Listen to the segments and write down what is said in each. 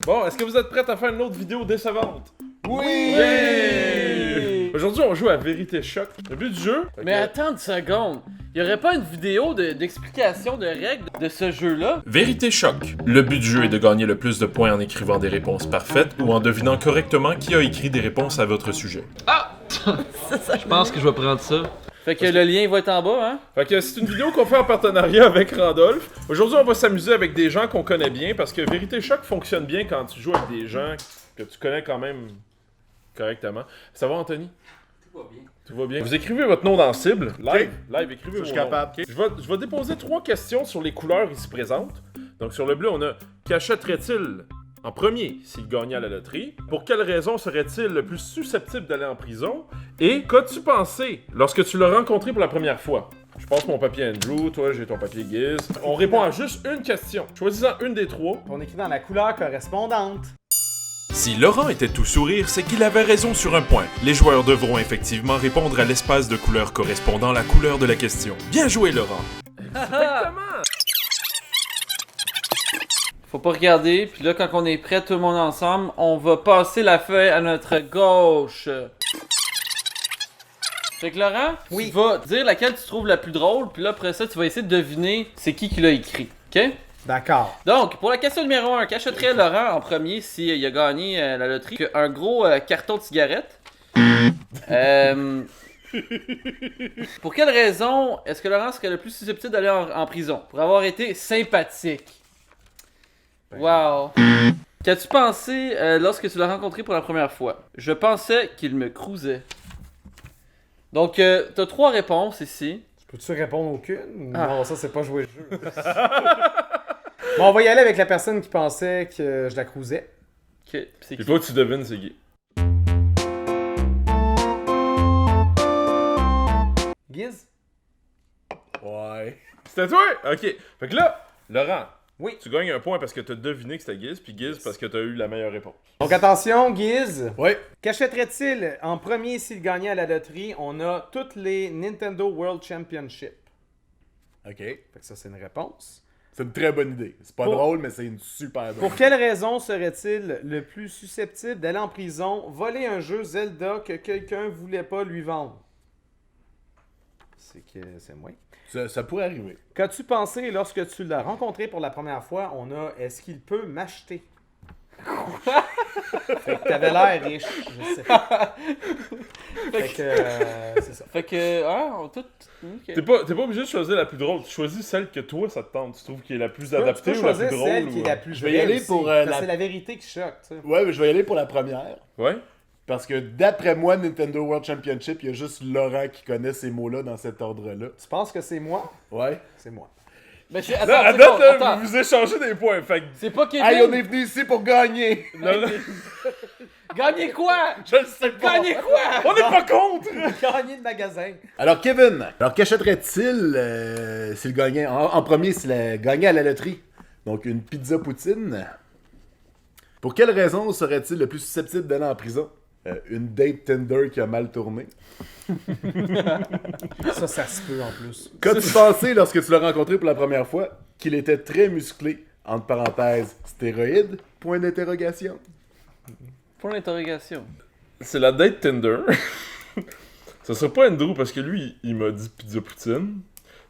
Bon, est-ce que vous êtes prêts à faire une autre vidéo décevante? Oui! Yeah! Aujourd'hui, on joue à Vérité Choc. Le but du jeu... Mais attends une seconde. Y aurait pas une vidéo d'explication de règles de ce jeu-là? Vérité Choc. Le but du jeu est de gagner le plus de points en écrivant des réponses parfaites ou en devinant correctement qui a écrit des réponses à votre sujet. Ah! Je pense que je vais prendre ça. Fait que le lien va être en bas, hein? Fait que c'est une vidéo qu'on fait en partenariat avec Randolph. Aujourd'hui, on va s'amuser avec des gens qu'on connaît bien parce que Vérité Choc fonctionne bien quand tu joues avec des gens que tu connais quand même correctement. Ça va, Anthony? Tout va bien. Tout va bien. Vous écrivez votre nom dans cible. Live, écrivez Je suis vos noms. capable. Je vais déposer 3 questions sur les couleurs ici présentes. Donc sur le bleu, on a qu'achèterait-il en premier s'il gagnait à la loterie? Pour quelle raison serait-il le plus susceptible d'aller en prison? Et qu'as-tu pensé lorsque tu l'as rencontré pour la première fois? Je passe mon papier à Andrew, toi j'ai ton papier Giz. On répond à juste une question, choisissant une des 3. On écrit dans la couleur correspondante. Si Laurent était tout sourire, c'est qu'il avait raison sur un point. Les joueurs devront effectivement répondre à l'espace de couleur correspondant à la couleur de la question. Bien joué, Laurent. Exactement! Faut pas regarder, puis là, quand on est prêt, tout le monde ensemble, on va passer la feuille à notre gauche. Fait que Laurent, Oui. tu vas dire laquelle tu trouves la plus drôle, puis là, après ça, tu vas essayer de deviner c'est qui l'a écrit. OK? D'accord. Donc, pour la question numéro 1, qu'achèterait Laurent en premier s'il a gagné la loterie? Un gros carton de cigarettes. Pour quelle raison est-ce que Laurent serait le plus susceptible d'aller en prison? Pour avoir été sympathique. Wow. Qu'as-tu pensé lorsque tu l'as rencontré pour la première fois? Je pensais qu'il me cruisait. Donc, t'as 3 réponses ici. Peux-tu répondre aucune? Ah. Non, ça, c'est pas jouer le jeu. Bon, on va y aller avec la personne qui pensait que je la cruisais. Ok, c'est Il qui? faut que tu devines c'est qui. Giz? Ouais. C'était toi? Ok. Fait que là, Laurent, Oui. tu gagnes un point parce que t'as deviné que c'était Giz, puis Giz parce que t'as eu la meilleure réponse. Donc attention, Giz. Oui. Qu'achèterait-il en premier s'il gagnait à la loterie? On a toutes les Nintendo World Championship. Ok. Fait que ça, c'est une réponse. C'est une très bonne idée. C'est pas Pour- drôle, mais c'est une super bonne Pour quelle raison serait-il le plus susceptible d'aller en prison, voler un jeu Zelda que quelqu'un voulait pas lui vendre? C'est que c'est moi. Ça pourrait arriver. Qu'as-tu pensé lorsque tu l'as rencontré pour la première fois? On a est-ce qu'il peut m'acheter? Fait que t'avais l'air riche, je sais pas. Fait que c'est ça. Fait que, on tout. Ok. T'es pas obligé de choisir la plus drôle. Tu choisis celle que toi, ça te tente. Tu trouves qui est la plus adaptée Tu ou peux la plus choisir drôle? celle qui est la plus Je vais y vraie aller aussi, pour, parce que la- c'est la vérité qui choque, tu sais. Ouais, mais je vais y aller pour la première. Ouais? Parce que d'après moi, Nintendo World Championship, il y a juste Laurent qui connaît ces mots-là dans cet ordre-là. Tu penses que c'est moi? Ouais. C'est moi. Mais c'est. Là, à Attends, date, là, attends. vous échangez des points. Fait que... C'est pas Kevin. Hey, on est venu ici pour gagner! Là, là, Gagner quoi? je le sais pas. Gagner quoi? On est pas contre! Gagner le magasin. Alors, Kevin, qu'achèterait-il s'il gagnait en premier, s'il gagnait à la loterie? Donc, une pizza poutine. Pour quelle raison serait-il le plus susceptible d'aller en prison? Une date Tinder qui a mal tourné. Ça se peut en plus. Qu'as-tu pensé lorsque tu l'as rencontré pour la première fois? Qu'il était très musclé, entre parenthèses, stéroïdes, point d'interrogation. Pour l'interrogation. C'est la date Tinder. Ça serait pas Andrew parce que lui, il m'a dit pizza poutine.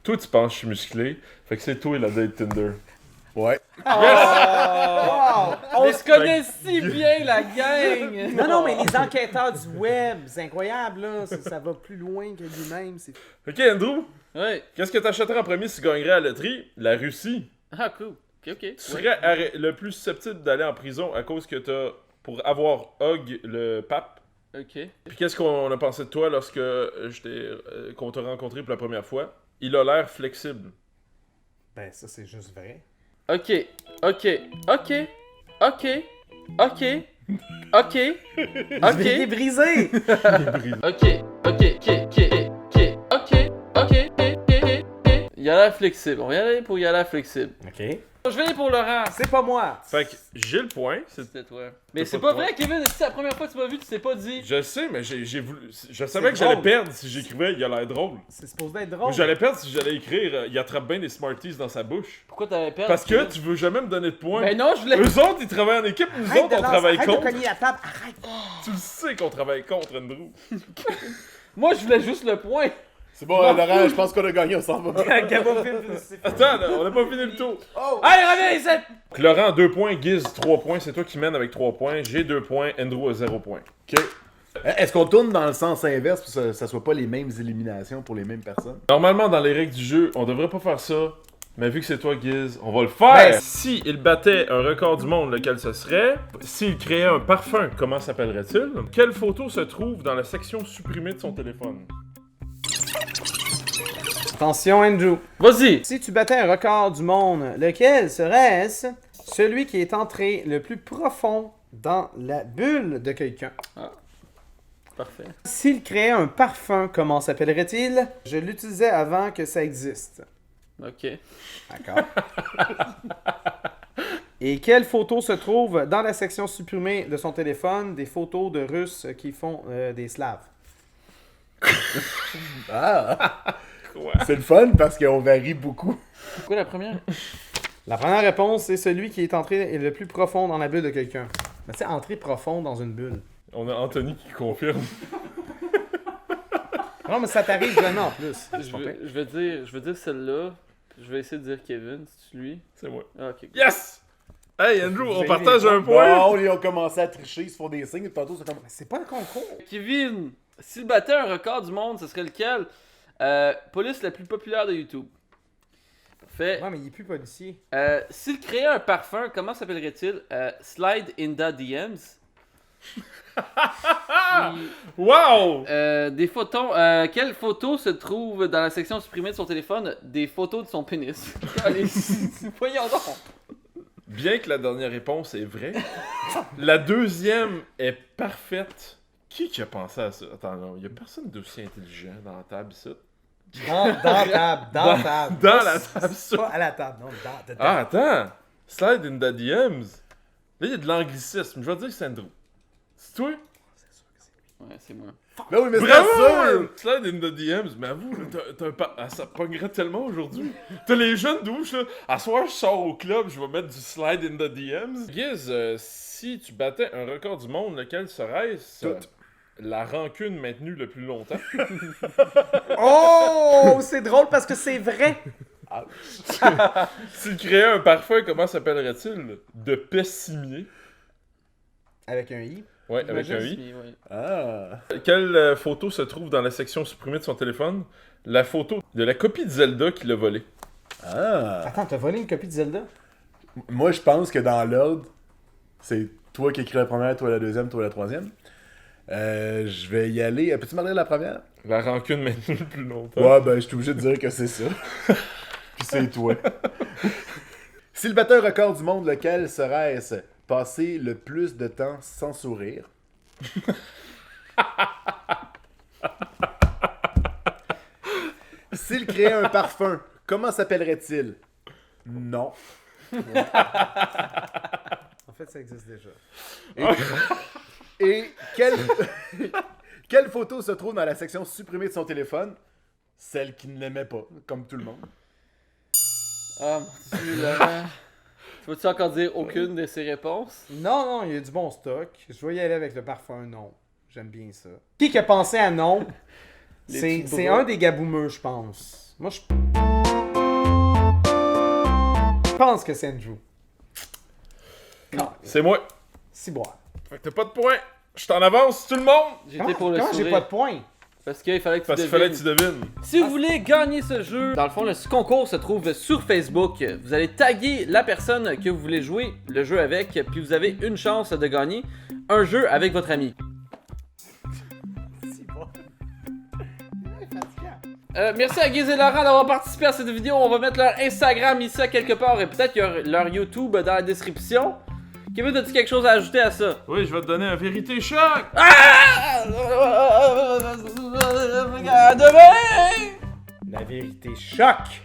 Toi, tu penses que je suis musclé. Fait que c'est toi la date Tinder. Ouais. On se connaît si bien, la gang! Non, non, mais les enquêteurs du web, c'est incroyable, là. Ça va plus loin que lui-même. C'est... Ok, Andrew, Ouais. qu'est-ce que t'achèterais en premier si tu gagnerais à la loterie? La Russie. Ah, cool. Ok. Tu serais le plus susceptible d'aller en prison à cause que t'as... Pour avoir hug le pape. Ok. Puis qu'est-ce qu'on a pensé de toi lorsque qu'on t'a rencontré pour la première fois? Il a l'air flexible. Ben, ça, c'est juste vrai. Ok. Il est brisé! Ok. Il a l'air flexible. On va y aller pour y aller flexible. Ok. Je vais aller pour Laurent. C'est pas moi. Fait que j'ai le point. C'était toi. Mais T'as c'est pas pas de vrai, Kevin. C'est la première fois que tu m'as vu, tu t'es pas dit. Je sais, mais j'ai voulu. Je savais que drôle. j'allais perdre si j'écrivais il a l'air drôle. C'est supposé être Ou drôle. j'allais perdre si j'allais écrire il attrape bien des Smarties dans sa bouche. Pourquoi t'avais perdu? Parce que tu veux jamais me donner de points. Ben non, je voulais. Eux autres, ils travaillent en équipe, nous autres, on travaille contre. Arrête de cogner la table, arrête. Tu le sais qu'on travaille contre, Andrew. Moi, je voulais juste le point. C'est bon, Laurent, je pense qu'on a gagné, on s'en va. Attends, là, on n'a pas fini le tour. Allez, reviens ici! Laurent, 2 points, Giz, 3 points. C'est toi qui mènes avec 3 points. J'ai 2 points, Andrew a 0 points. Ok. Est-ce qu'on tourne dans le sens inverse pour que ça soit pas les mêmes éliminations pour les mêmes personnes? Normalement, dans les règles du jeu, on devrait pas faire ça. Mais vu que c'est toi, Giz, on va le faire! Ben, Si il battait un record du monde, lequel ce serait? S'il créait un parfum, comment s'appellerait-il? Quelle photo se trouve dans la section supprimée de son téléphone? Attention, Andrew. Vas-y! Si tu battais un record du monde, lequel serait-ce? Celui qui est entré le plus profond dans la bulle de quelqu'un. Parfait. S'il créait un parfum, comment s'appellerait-il? Je l'utilisais avant que ça existe. Ok. D'accord. Et quelle photo se trouve dans la section supprimée de son téléphone des photos de Russes qui font des Slaves? Ah! Quoi? C'est le fun parce qu'on varie beaucoup. Quoi la première? La première réponse, c'est celui qui est entré le plus profond dans la bulle de quelqu'un. Mais tu sais, entrer profond dans une bulle. On a Anthony qui confirme. Non, mais ça t'arrive jamais en plus. Je veux dire celle-là. Je vais essayer de dire Kevin, c'est lui. C'est moi. Ah, ok. Yes! Hey Andrew, on avez partage des un point! Bon, ils ont commencé à tricher, ils se font des signes, et tantôt c'est comme... C'est pas un concours. Kevin, s'il battait un record du monde, ce serait lequel? Police la plus populaire de YouTube. Parfait. Ouais, mais il est plus policier. S'il créait un parfum, comment s'appellerait-il? Slide in the DMs. Puis, Wow! des photos. Quelle photo se trouve dans la section supprimée de son téléphone? Des photos de son pénis. Allez, voyons donc. Bien que la dernière réponse est vraie, la deuxième est parfaite. Qui a pensé à ça? Attends, non, il y a personne d'aussi intelligent dans la table ici. Dans la table. Dans la table, ça. Pas à la table, non, dedans. Ah, attends! Slide in the DMs. Là, il y a de l'anglicisme. Je vais dire que c'est Andrew. C'est toi? Ouais, c'est moi. Ben oui, mais c'est Bravo! sûr! Slide in the DMs. Mais avoue, là, t'as un ah, ça pognerait tellement aujourd'hui. T'as les jeunes douches, là. À soir, je sors au club, je vais mettre du slide in the DMs. Giz, si tu battais un record du monde, lequel serait-ce? La rancune maintenue le plus longtemps. Oh, c'est drôle parce que c'est vrai. S'il créait un parfum, comment s'appellerait-il? De pessimier. Avec un i. Ouais, avec un i. Puis, ouais. Ah! Quelle photo se trouve dans la section supprimée de son téléphone? La photo de la copie de Zelda qu'il a volée. Ah! Attends, t'as volé une copie de Zelda? Moi, je pense que dans l'ordre, c'est toi qui écris la première, toi la deuxième, toi la troisième. Je vais y aller. Peux-tu me redire la première? La rancune maintenue le plus longtemps. Ouais, ben, je suis obligé de dire que c'est ça. Puis c'est toi. S'il battait un record du monde, lequel serait-ce? Passer le plus de temps sans sourire. S'il créait un parfum, comment s'appellerait-il? Non. En fait, ça existe déjà. Et quelle photo se trouve dans la section supprimée de son téléphone? Celle qui ne l'aimait pas, comme tout le monde. Ah, mon Dieu, Laurent. Tu vas-tu encore dire aucune de ces réponses? Non, il y a du bon stock. Je vais y aller avec le parfum non. J'aime bien ça. Qui a pensé à non? Les petits C'est bras. un des gaboumeux, je pense. Moi, je pense que c'est Andrew. C'est moi. Ciboire. Fait que t'as pas de points. Je t'en avance, tout le monde! J'étais pour le Comment j'ai sourire. pas de points? Parce qu'il fallait que tu Parce qu'il devines. fallait que tu devines. Si vous voulez gagner ce jeu, dans le fond, le concours se trouve sur Facebook. Vous allez taguer la personne que vous voulez jouer le jeu avec, puis vous avez une chance de gagner un jeu avec votre ami. Merci à Guiz et Laurent d'avoir participé à cette vidéo. On va mettre leur Instagram ici à quelque part et peut-être qu'il y a leur YouTube dans la description. Kevin, as-tu quelque chose à ajouter à ça? Oui, je vais te donner un vérité choc! À demain! La vérité choque!